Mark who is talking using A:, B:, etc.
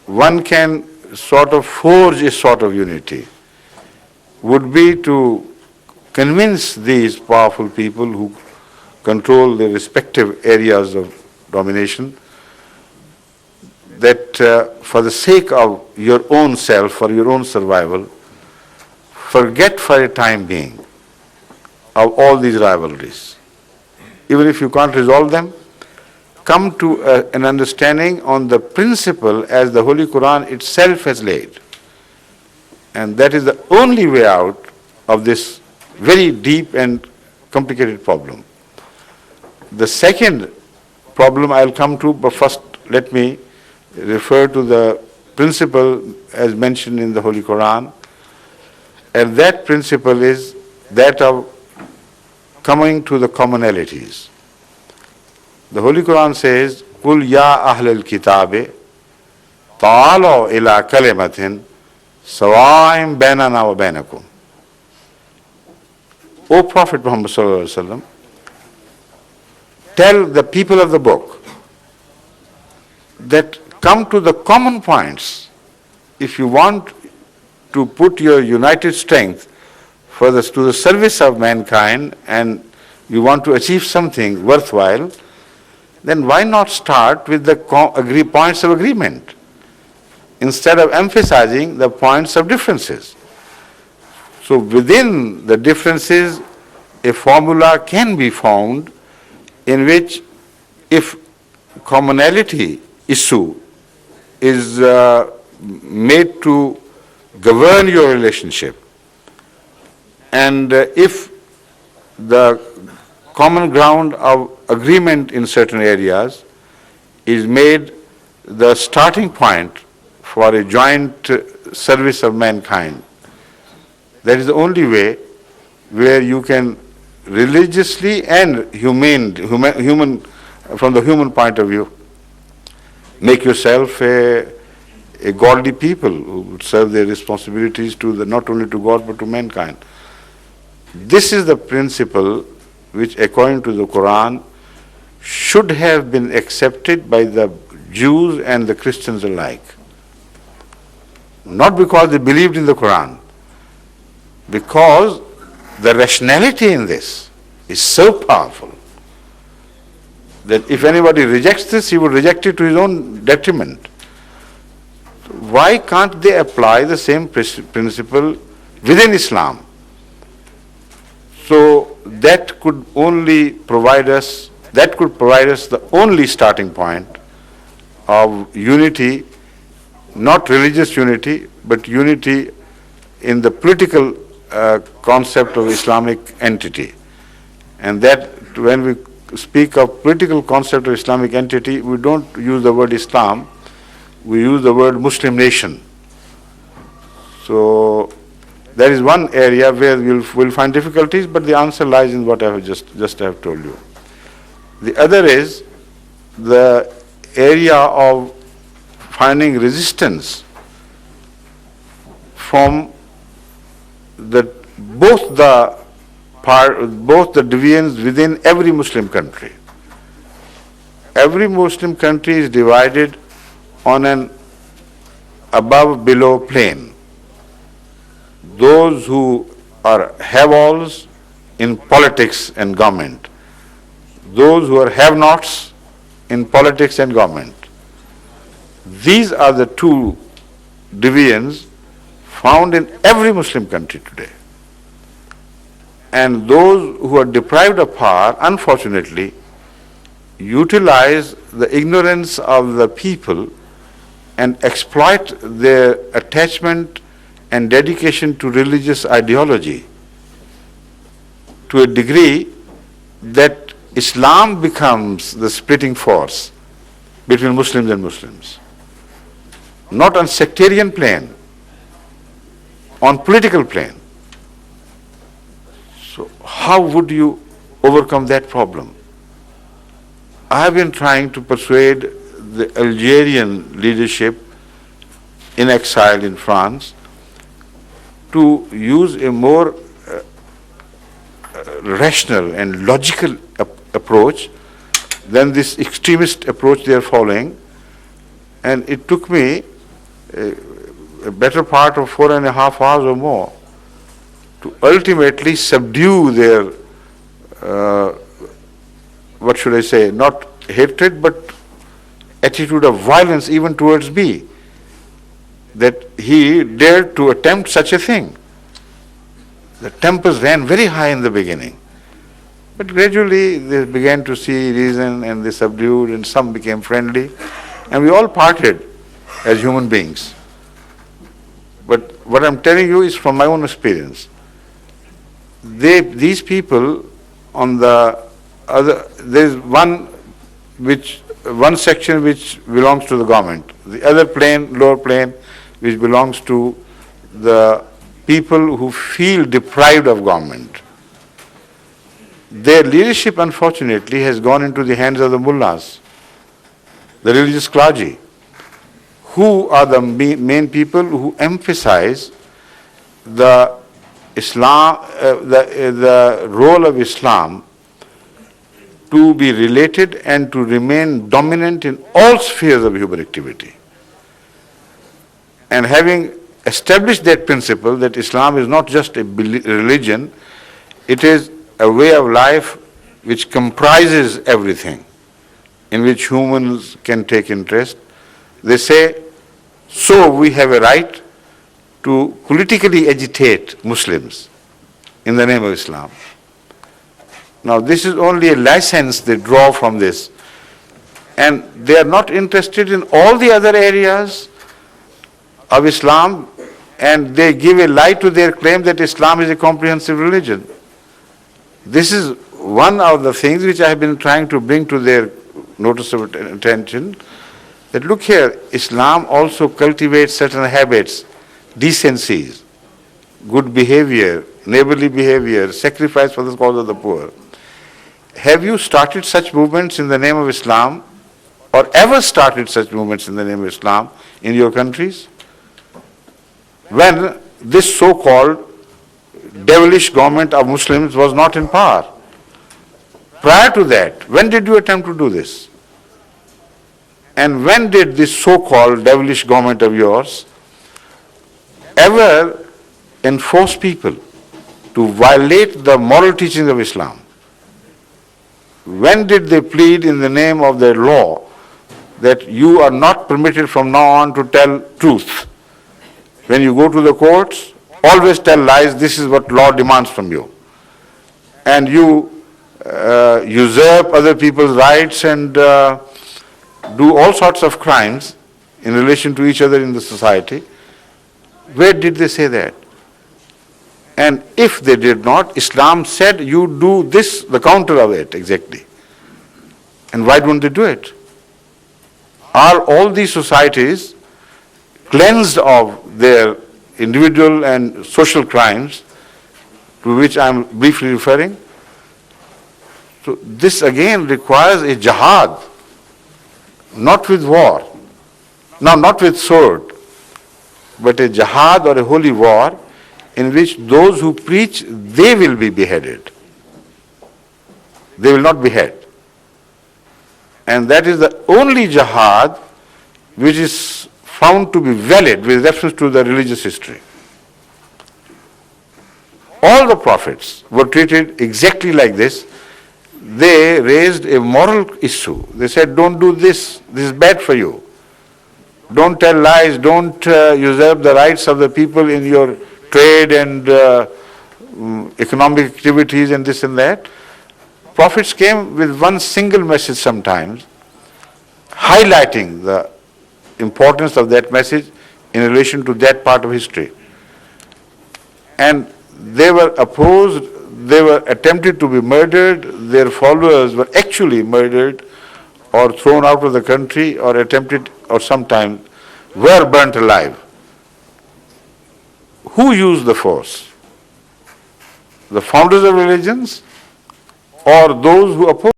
A: one can sort of forge a sort of unity would be to convince these powerful people who control their respective areas of domination that for the sake of your own self, for your own survival, forget for a time being of all these rivalries. Even if you can't resolve them, come to an understanding on the principle as the Holy Quran itself has laid. And that is the only way out of this very deep and complicated problem. The second problem I'll come to, but first let me refer to the principle as mentioned in the Holy Quran. And that principle is that of coming to the commonalities. The Holy Quran says, قُلْ يَا أَهْلَ الْكِتَابِ تَعَالَوْا إِلَىٰ كَلِمَةٍ سَوَاءٍ بَيْنَنَا وَبَيْنَكُمْ. O Prophet Muhammad sallallahu alaihi wasallam, tell the people of the book that come to the common points. If you want to put your united strength to the service of mankind and you want to achieve something worthwhile, then why not start with the points of agreement instead of emphasizing the points of differences? So within the differences, a formula can be found in which if commonality issue is made to govern your relationship, and if the common ground of agreement in certain areas is made the starting point for a joint service of mankind, that is the only way where you can religiously and human from the human point of view make yourself a godly people who would serve their responsibilities to not only to God but to mankind. This is the principle which, according to the Quran, should have been accepted by the Jews and the Christians alike. Not because they believed in the Quran, because the rationality in this is so powerful that if anybody rejects this, he would reject it to his own detriment. Why can't they apply the same principle within Islam? So that could provide us the only starting point of unity, not religious unity, but unity in the political concept of Islamic entity. And that when we speak of political concept of Islamic entity, we don't use the word Islam, we use the word Muslim nation. So there is one area where we'll find difficulties, but the answer lies in what I have just have told you. The other is the area of finding resistance from both the divisions within every Muslim country. Every Muslim country is divided on an above-below plane. Those who have alls in politics and government, those who are have-nots in politics and government. These are the two divisions found in every Muslim country today. And those who are deprived of power, unfortunately, utilize the ignorance of the people and exploit their attachment and dedication to religious ideology to a degree that Islam becomes the splitting force between Muslims and Muslims. Not on sectarian plane, on political plane. So how would you overcome that problem? I have been trying to persuade the Algerian leadership in exile in France to use a more rational and logical approach than this extremist approach they are following. And it took me a better part of 4.5 hours or more to ultimately subdue their, what should I say, not hatred, but attitude of violence even towards me, that he dared to attempt such a thing. The tempers ran very high in the beginning, but gradually they began to see reason and they subdued and some became friendly and we all parted as human beings. But what I'm telling you is from my own experience. These people on the other, there's one section which belongs to the government, the other plane, lower plane, which belongs to the people who feel deprived of government. Their leadership, unfortunately, has gone into the hands of the mullahs, the religious clergy, who are the main people who emphasize the Islam, the role of Islam to be related and to remain dominant in all spheres of human activity. And having established that principle that Islam is not just a religion, it is a way of life which comprises everything, in which humans can take interest. They say, so we have a right to politically agitate Muslims in the name of Islam. Now this is only a license they draw from this, and they are not interested in all the other areas of Islam, and they give a lie to their claim that Islam is a comprehensive religion. This is one of the things which I have been trying to bring to their notice of attention, that look here, Islam also cultivates certain habits, decencies, good behavior, neighborly behavior, sacrifice for the cause of the poor. Have you started such movements in the name of Islam, or ever started such movements in the name of Islam in your countries? When this so-called devilish government of Muslims was not in power. Prior to that, when did you attempt to do this? And when did this so-called devilish government of yours ever enforce people to violate the moral teachings of Islam? When did they plead in the name of their law that you are not permitted from now on to tell truth? When you go to the courts, always tell lies, this is what law demands from you. And you usurp other people's rights and do all sorts of crimes in relation to each other in the society. Where did they say that? And if they did not, Islam said you do this, the counter of it exactly. And why don't they do it? Are all these societies cleansed of their individual and social crimes to which I am briefly referring? So this again requires a jihad, not with war, now not with sword, but a jihad or a holy war in which those who preach, they will be beheaded. They will not behead. And that is the only jihad which is found to be valid with reference to the religious history. All the prophets were treated exactly like this. They raised a moral issue. They said, don't do this, this is bad for you. Don't tell lies, don't usurp the rights of the people in your trade and economic activities and this and that. Prophets came with one single message sometimes, highlighting the importance of that message in relation to that part of history. And they were opposed, they were attempted to be murdered, their followers were actually murdered or thrown out of the country or attempted or sometimes were burnt alive. Who used the force? The founders of religions or those who opposed?